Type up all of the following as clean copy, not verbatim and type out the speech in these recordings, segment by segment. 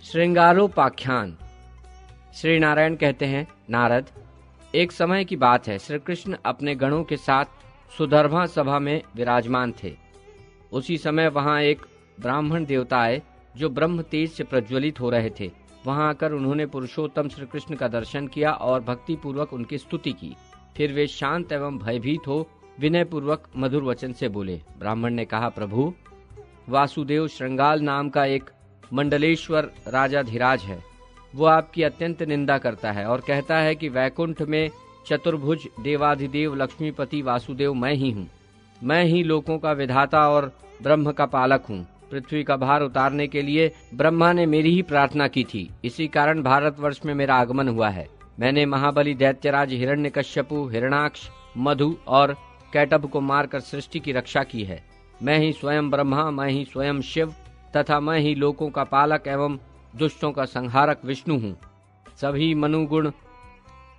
श्रृंगारोपाख्यान। श्री नारायण कहते हैं, नारद, एक समय की बात है, श्री कृष्ण अपने गणों के साथ सुधर्मा सभा में विराजमान थे। उसी समय वहां एक ब्राह्मण देवता आए जो ब्रह्म तेज से प्रज्वलित हो रहे थे। वहां आकर उन्होंने पुरुषोत्तम श्री कृष्ण का दर्शन किया और भक्ति पूर्वक उनकी स्तुति की। फिर वे शांत एवं भयभीत हो विनय पूर्वक मधुर वचन से बोले। ब्राह्मण ने कहा, प्रभु, वासुदेव श्रृंगाल नाम का एक मंडलेश्वर राजाधिराज है। वो आपकी अत्यंत निंदा करता है और कहता है कि वैकुंठ में चतुर्भुज देवाधिदेव लक्ष्मीपति वासुदेव मैं ही हूँ। मैं ही लोकों का विधाता और ब्रह्म का पालक हूँ। पृथ्वी का भार उतारने के लिए ब्रह्मा ने मेरी ही प्रार्थना की थी। इसी कारण भारतवर्ष में मेरा आगमन हुआ है। मैंने महाबली दैत्यराज हिरण्यकश्यपु, हिरणाक्ष, मधु और कैटभ को मारकर सृष्टि की रक्षा की है। मैं ही स्वयं ब्रह्मा, मैं ही स्वयं शिव तथा मैं ही लोकों का पालक एवं दुष्टों का संहारक विष्णु हूँ। सभी मनुगुण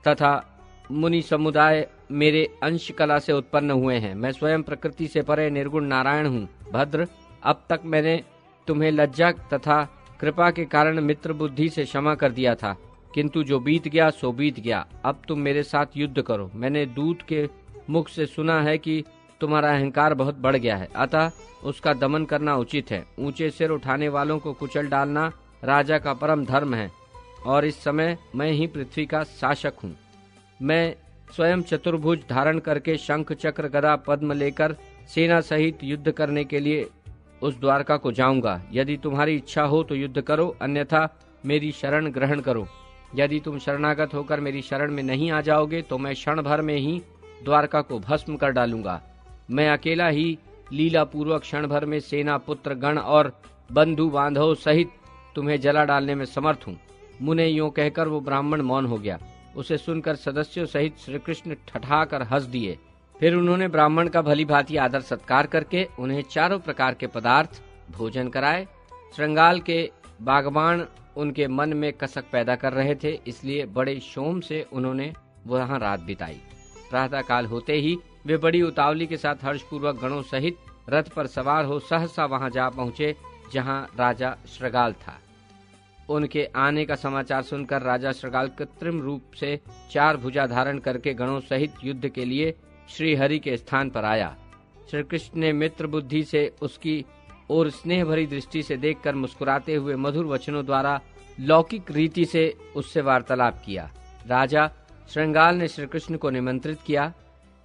तथा मुनि समुदाय मेरे अंश कला से उत्पन्न हुए हैं। मैं स्वयं प्रकृति से परे निर्गुण नारायण हूँ। भद्र, अब तक मैंने तुम्हें लज्जा तथा कृपा के कारण मित्र बुद्धि से क्षमा कर दिया था, किंतु जो बीत गया सो बीत गया। अब तुम मेरे साथ युद्ध करो। मैंने दूत के मुख से सुना है कि तुम्हारा अहंकार बहुत बढ़ गया है, अतः उसका दमन करना उचित है। ऊंचे सिर उठाने वालों को कुचल डालना राजा का परम धर्म है और इस समय मैं ही पृथ्वी का शासक हूँ। मैं स्वयं चतुर्भुज धारण करके शंख चक्र गदा पद्म लेकर सेना सहित युद्ध करने के लिए उस द्वारका को जाऊंगा। यदि तुम्हारी इच्छा हो तो युद्ध करो, अन्यथा मेरी शरण ग्रहण करो। यदि तुम शरणागत होकर मेरी शरण में नहीं आ जाओगे तो मैं क्षण भर में ही द्वारका को भस्म कर डालूंगा। मैं अकेला ही लीला पूर्वक क्षण भर में सेना, पुत्र गण और बंधु बांधव सहित तुम्हें जला डालने में समर्थ हूँ। मुने यूं कहकर वो ब्राह्मण मौन हो गया। उसे सुनकर सदस्यों सहित श्री कृष्ण ठठाकर हंस दिए। फिर उन्होंने ब्राह्मण का भली भांति आदर सत्कार करके उन्हें चारों प्रकार के पदार्थ भोजन कराए। श्रृंगाल के बागबान उनके मन में कसक पैदा कर रहे थे, इसलिए बड़े शोम से उन्होंने वहां रात बिताई। प्रातः काल होते ही वे बड़ी उतावली के साथ हर्षपूर्वक गणों सहित रथ पर सवार हो सहसा वहां जा पहुंचे जहां राजा श्रृंगाल था। उनके आने का समाचार सुनकर राजा श्रृंगाल कृत्रिम रूप से 4 भुजा धारण करके गणों सहित युद्ध के लिए श्री हरि के स्थान पर आया। श्री कृष्ण ने मित्र बुद्धि से उसकी और स्नेह भरी दृष्टि से देखकर मुस्कुराते हुए मधुर वचनों द्वारा लौकिक रीति से उससे वार्तालाप किया। राजा श्रृंगाल ने श्री कृष्ण को निमंत्रित किया,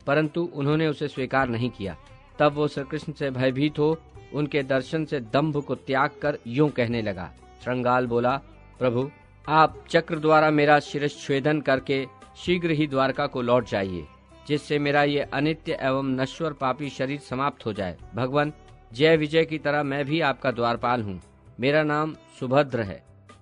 परंतु उन्होंने उसे स्वीकार नहीं किया। तब वो श्री कृष्ण से भयभीत हो उनके दर्शन से दंभ को त्याग कर यूं कहने लगा। श्रृंगाल बोला, प्रभु, आप चक्र द्वारा मेरा शिरच्छेदन करके शीघ्र ही द्वारका को लौट जाइए, जिससे मेरा ये अनित्य एवं नश्वर पापी शरीर समाप्त हो जाए। भगवान, जय विजय की तरह मैं भी आपका द्वारपाल हूँ। मेरा नाम सुभद्र है।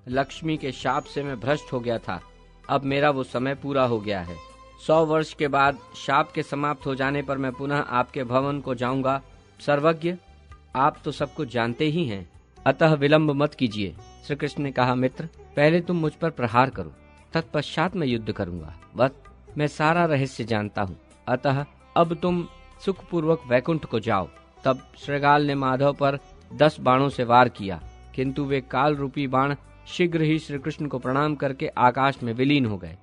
लक्ष्मी के शाप से मैं भ्रष्ट हो गया था, अब मेरा वो समय पूरा हो गया है। 100 वर्ष के बाद शाप के समाप्त हो जाने पर मैं पुनः आपके भवन को जाऊंगा। सर्वज्ञ, आप तो सब कुछ जानते ही हैं, अतः विलंब मत कीजिए। श्री कृष्ण ने कहा, मित्र, पहले तुम मुझ पर प्रहार करो, तत्पश्चात मैं युद्ध करूंगा। वत, मैं सारा रहस्य जानता हूँ, अतः अब तुम सुखपूर्वक वैकुंठ को जाओ। तब श्रृंगाल ने माधव पर 10 बाणों से वार किया, किंतु वे काल रूपी बाण शीघ्र ही श्री कृष्ण को प्रणाम करके आकाश में विलीन हो गए।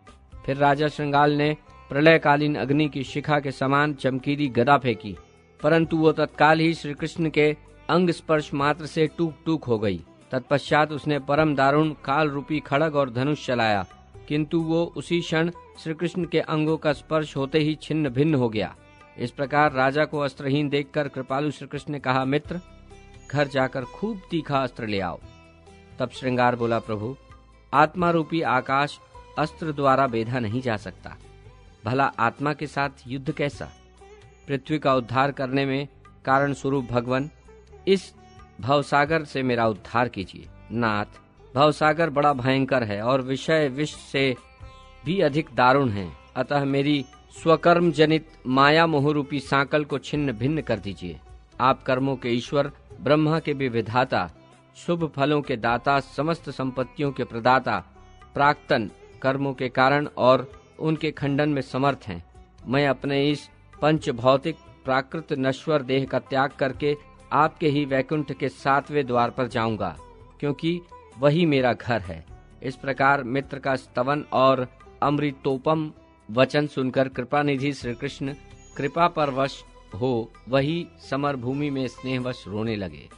फिर राजा श्रृंगाल ने प्रलयकालीन अग्नि की शिखा के समान चमकीली गदा फेंकी, परंतु वो तत्काल ही श्री कृष्ण के अंग स्पर्श मात्र से टूक टूक हो गई। तत्पश्चात उसने परम दारुण काल रूपी खड़ग और धनुष चलाया, किंतु वो उसी क्षण श्री कृष्ण के अंगों का स्पर्श होते ही छिन्न भिन्न हो गया। इस प्रकार राजा को अस्त्रहीन देखकर कृपालु श्री कृष्ण ने कहा, मित्र, घर जाकर खूब तीखा अस्त्र ले आओ। तब श्रृंगार बोला, प्रभु, आत्मा रूपी आकाश अस्त्र द्वारा बेधा नहीं जा सकता। भला आत्मा के साथ युद्ध कैसा? पृथ्वी का उद्धार करने में कारण स्वरूप भगवान, इस भवसागर से मेरा उद्धार कीजिए। नाथ, भवसागर बड़ा भयंकर है और विषय विष से भी अधिक दारुण है, अतः मेरी स्वकर्म जनित माया मोह रूपी सांकल को छिन्न भिन्न कर दीजिए। आप कर्मों के ईश्वर, ब्रह्मा के भी विधाता, शुभ फलों के दाता, समस्त संपत्तियों के प्रदाता, प्राक्तन, कर्मों के कारण और उनके खंडन में समर्थ हैं। मैं अपने इस पंच भौतिक प्राकृत नश्वर देह का त्याग करके आपके ही वैकुंठ के 7वें द्वार पर जाऊंगा, क्योंकि वही मेरा घर है। इस प्रकार मित्र का स्तवन और अमृतोपम वचन सुनकर कृपानिधि श्री कृष्ण कृपा पर वश हो वही समर भूमि में स्नेहवश रोने लगे।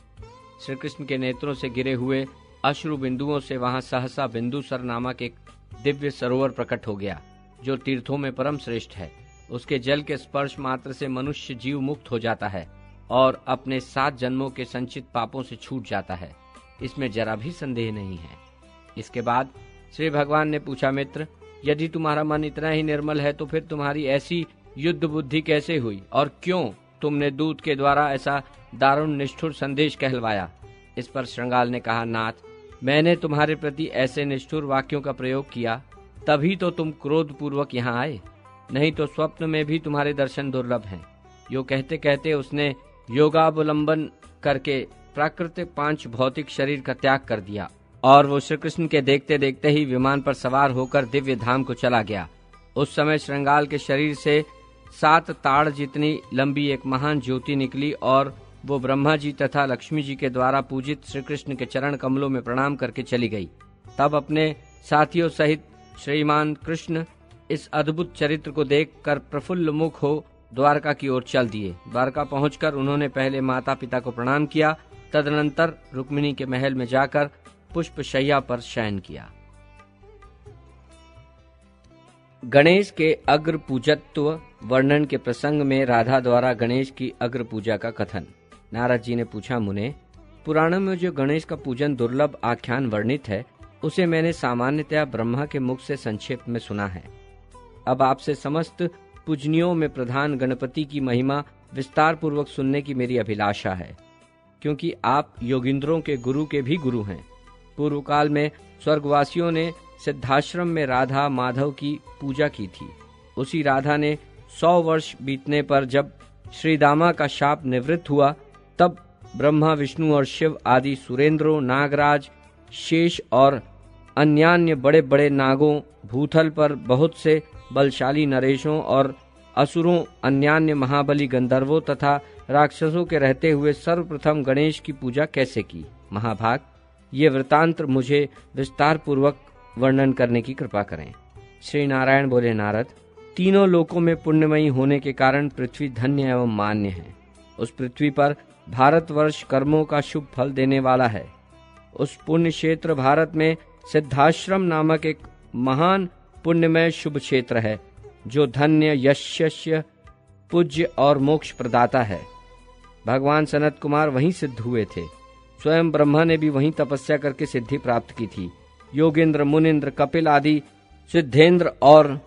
श्री कृष्ण के नेत्रों से गिरे हुए अश्रु बिंदुओं से वहां सहसा बिंदुसर नामक एक दिव्य सरोवर प्रकट हो गया, जो तीर्थों में परम श्रेष्ठ है। उसके जल के स्पर्श मात्र से मनुष्य जीव मुक्त हो जाता है और अपने 7 जन्मों के संचित पापों से छूट जाता है, इसमें जरा भी संदेह नहीं है। इसके बाद श्री भगवान ने पूछा, मित्र, यदि तुम्हारा मन इतना ही निर्मल है तो फिर तुम्हारी ऐसी युद्ध बुद्धि कैसे हुई और क्यों तुमने दूत के द्वारा ऐसा दारुण निष्ठुर संदेश कहलवाया? इस पर श्रृंगाल ने कहा, नाथ, मैंने तुम्हारे प्रति ऐसे निष्ठुर वाक्यों का प्रयोग किया तभी तो तुम क्रोध पूर्वक यहाँ आए, नहीं तो स्वप्न में भी तुम्हारे दर्शन दुर्लभ हैं। यो कहते कहते उसने योगावलंबन करके प्राकृतिक 5 भौतिक शरीर का त्याग कर दिया और वो श्री कृष्ण के देखते देखते ही विमान पर सवार होकर दिव्य धाम को चला गया। उस समय श्रृंगाल के शरीर से 7 ताड़ जितनी लंबी एक महान ज्योति निकली और वो ब्रह्मा जी तथा लक्ष्मी जी के द्वारा पूजित श्री कृष्ण के चरण कमलों में प्रणाम करके चली गई। तब अपने साथियों सहित श्रीमान कृष्ण इस अद्भुत चरित्र को देखकर प्रफुल्ल मुख हो द्वारका की ओर चल दिए। द्वारका पहुंचकर उन्होंने पहले माता पिता को प्रणाम किया, तदनंतर रुक्मिणी के महल में जाकर पुष्प शैया पर शयन किया। गणेश के अग्र पूजत्व वर्णन के प्रसंग में राधा द्वारा गणेश की अग्र पूजा का कथन। नारद जी ने पूछा, मुने, पुराणों में जो गणेश का पूजन दुर्लभ आख्यान वर्णित है उसे मैंने सामान्यतया ब्रह्मा के मुख से संक्षेप में सुना है। अब आपसे समस्त पूजनियों में प्रधान गणपति की महिमा विस्तार पूर्वक सुनने की मेरी अभिलाषा है, क्योंकि आप योगिंद्रों के गुरु के भी गुरु हैं। पूर्व काल में स्वर्गवासियों ने सिद्धाश्रम में राधा माधव की पूजा की थी। उसी राधा ने 100 वर्ष बीतने पर जब श्रीदामा का शाप निवृत्त हुआ, तब ब्रह्मा, विष्णु और शिव आदि सुरेंद्रों, नागराज, शेष और अन्यान्य बड़े बड़े नागों, भूतल पर बहुत से बलशाली नरेशों और असुरों, अन्यान्य महाबली गंधर्वों तथा राक्षसों के रहते हुए सर्वप्रथम गणेश की पूजा कैसे की? महाभाग, ये वृतांत मुझे विस्तार पूर्वक वर्णन करने की कृपा करें। श्री नारायण बोले, नारद, तीनों लोकों में पुण्यमयी होने के कारण पृथ्वी धन्य एवं मान्य है। उस पृथ्वी पर भारतवर्ष कर्मों का शुभ फल देने वाला है। उस पुण्य क्षेत्र भारत में सिद्धाश्रम नामक एक महान पुण्यमय शुभ क्षेत्र है, जो धन्य, यशस्य, पूज्य और मोक्ष प्रदाता है। भगवान सनत कुमार वहीं सिद्ध हुए थे। स्वयं ब्रह्मा ने भी वहीं तपस्या करके सिद्धि प्राप्त की थी। योगेंद्र, मुनिंद्र, कपिल आदि सिद्धेंद्र और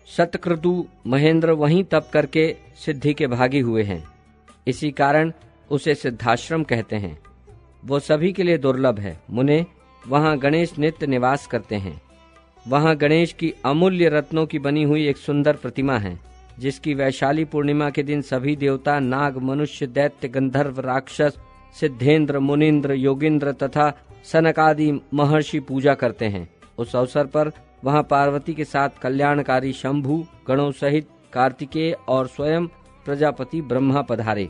शतक्रतु महेंद्र वहीं तप करके सिद्धि के भागी हुए हैं। इसी कारण उसे सिद्धाश्रम कहते हैं। वो सभी के लिए दुर्लभ है। मुने, वहाँ गणेश नित्य निवास करते हैं। वहाँ गणेश की अमूल्य रत्नों की बनी हुई एक सुंदर प्रतिमा है, जिसकी वैशाली पूर्णिमा के दिन सभी देवता, नाग, मनुष्य, दैत्य, गंधर्व, राक्षस, सिद्धेंद्र, मुनिंद्र, योगिंद्र तथा सनकादि महर्षि पूजा करते हैं। उस अवसर पर वहाँ पार्वती के साथ कल्याणकारी शंभु गणों सहित कार्तिकेय और स्वयं प्रजापति ब्रह्मा पधारे।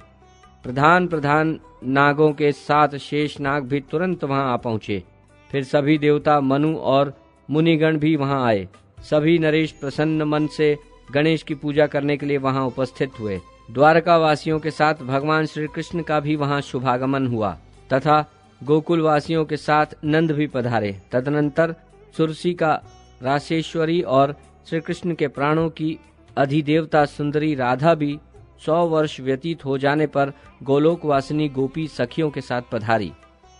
प्रधान नागों के साथ शेष नाग भी तुरंत वहां आ पहुंचे। फिर सभी देवता, मनु और मुनिगण भी वहां आए। सभी नरेश प्रसन्न मन से गणेश की पूजा करने के लिए वहां उपस्थित हुए। द्वारका वासियों के साथ भगवान श्री कृष्ण का भी वहां शुभागमन हुआ तथा गोकुल वासियों के साथ नंद भी पधारे। तदनंतर सुरसी का रासेश्वरी और श्री कृष्ण के प्राणों की अधिदेवता सुंदरी राधा भी 100 वर्ष व्यतीत हो जाने पर गोलोक वासिनी गोपी सखियों के साथ पधारी।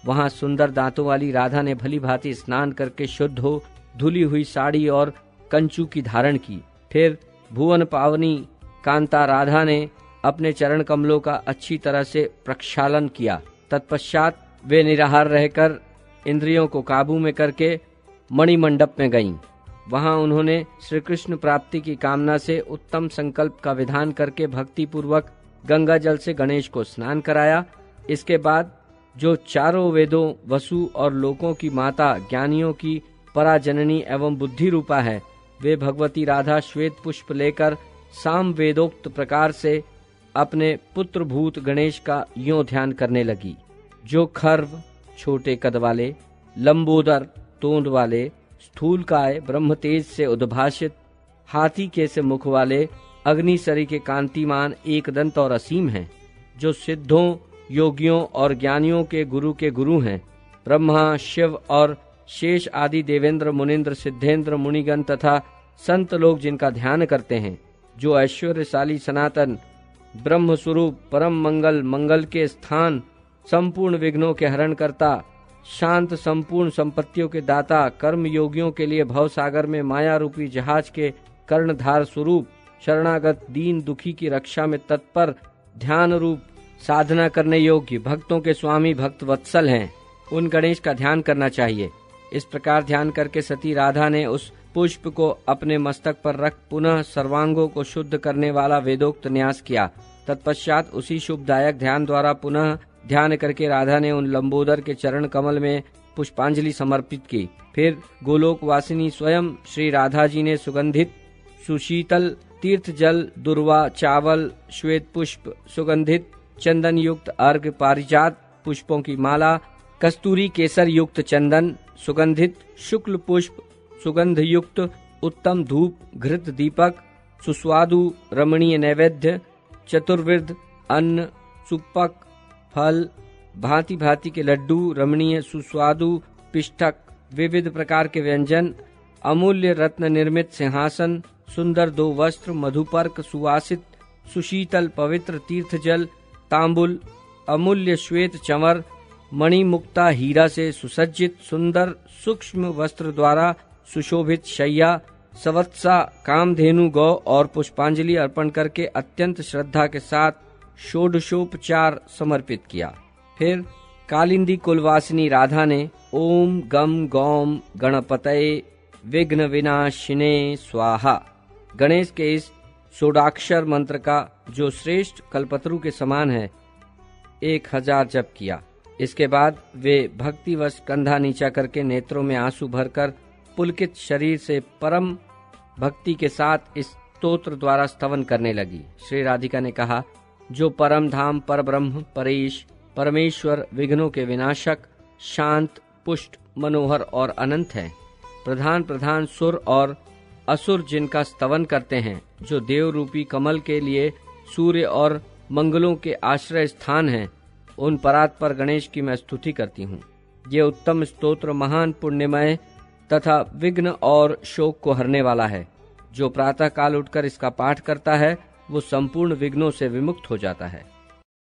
वहां सुंदर दांतों वाली राधा ने भली भांति स्नान करके शुद्ध हो धुली हुई साड़ी और कंचू की धारण की। फिर भुवन पावनी कांता राधा ने अपने चरण कमलों का अच्छी तरह से प्रक्षालन किया। तत्पश्चात वे निराहार रहकर इंद्रियों को काबू में करके मणिमंडप में गईं। वहां उन्होंने श्री कृष्ण प्राप्ति की कामना से उत्तम संकल्प का विधान करके भक्ति पूर्वक गंगा जल से गणेश को स्नान कराया। इसके बाद जो चारों वेदों, वसु और लोकों की माता, ज्ञानियों की पराजननी एवं बुद्धि रूपा है, वे भगवती राधा श्वेत पुष्प लेकर साम वेदोक्त प्रकार से अपने पुत्र भूत गणेश का यों ध्यान करने लगी। जो खर्व, छोटे कद वाले, लंबोदर तोंद वाले, स्थूलकाय ब्रह्म तेज से उद्भाषित, हाथी के से मुख वाले, अग्निसरी के कांतिमान, एक दंत और असीम हैं, जो सिद्धों, योगियों और ज्ञानियों के गुरु हैं। ब्रह्मा, शिव और शेष आदि देवेंद्र, मुनिंद्र, सिद्धेंद्र, मुनिगण तथा संत लोग जिनका ध्यान करते हैं, जो ऐश्वर्यशाली सनातन ब्रह्म स्वरूप, परम मंगल, मंगल के स्थान, संपूर्ण विघ्नों के हरण करता, शांत संपूर्ण संपत्तियों के दाता, कर्म योगियों के लिए भव सागर में माया रूपी जहाज के कर्णधार स्वरूप, शरणागत दीन दुखी की रक्षा में तत्पर, ध्यान रूप साधना करने योग्य, भक्तों के स्वामी, भक्त वत्सल हैं, उन गणेश का ध्यान करना चाहिए। इस प्रकार ध्यान करके सती राधा ने उस पुष्प को अपने मस्तक पर रख पुनः सर्वांगों को शुद्ध करने वाला वेदोक्त न्यास किया। तत्पश्चात उसी शुभदायक ध्यान द्वारा पुनः ध्यान करके राधा ने उन लंबोदर के चरण कमल में पुष्पांजलि समर्पित की। फिर गोलोक वासिनी स्वयं श्री राधा जी ने सुगंधित सुशीतल तीर्थ जल, दुर्वा, चावल, श्वेत पुष्प, सुगंधित चंदन युक्त अर्घ, पारिजात पुष्पों की माला, कस्तूरी केसर युक्त चंदन, सुगंधित शुक्ल पुष्प, सुगंध युक्त उत्तम धूप, घृत दीपक, सुस्वादु रमणीय नैवेद्य, चतुर्विध अन्न, सुपक फल, भांति भांति के लड्डू, रमणीय सुस्वादु पिष्ठक, विविध प्रकार के व्यंजन, अमूल्य रत्न निर्मित सिंहासन, सुंदर 2 वस्त्र, मधुपर्क, सुवासित सुशीतल पवित्र तीर्थ जल, तांबुल, अमूल्य श्वेत चंवर, मणिमुक्ता हीरा से सुसज्जित सुंदर सूक्ष्म वस्त्र द्वारा सुशोभित शैया, सवत्सा कामधेनु गौ और पुष्पांजलि अर्पण करके अत्यंत श्रद्धा के साथ षोडशोपचार समर्पित किया। फिर कालिंदी कुलवासिनी राधा ने ओम गम गौम गणपतये विघ्न विनाशिने स्वाहा गणेश के इस षोडाक्षर मंत्र का, जो श्रेष्ठ कल्पतरु के समान है, 1000 जप किया। इसके बाद वे भक्तिवश कंधा नीचा करके नेत्रों में आंसू भरकर पुलकित शरीर से परम भक्ति के साथ इस स्तोत्र द्वारा स्तवन करने लगी। श्री राधिका ने कहा, जो परम धाम, परब्रह्म, परेश, परमेश्वर, विघ्नों के विनाशक, शांत, पुष्ट, मनोहर और अनंत है, प्रधान प्रधान सुर और असुर जिनका स्तवन करते हैं, जो देव रूपी कमल के लिए सूर्य और मंगलों के आश्रय स्थान हैं, उन परात्पर गणेश की मैं स्तुति करती हूँ। ये उत्तम स्तोत्र महान पुण्यमय तथा विघ्न और शोक को हरने वाला है। जो प्रातः काल उठकर इसका पाठ करता है, वो संपूर्ण विघ्नों से विमुक्त हो जाता है।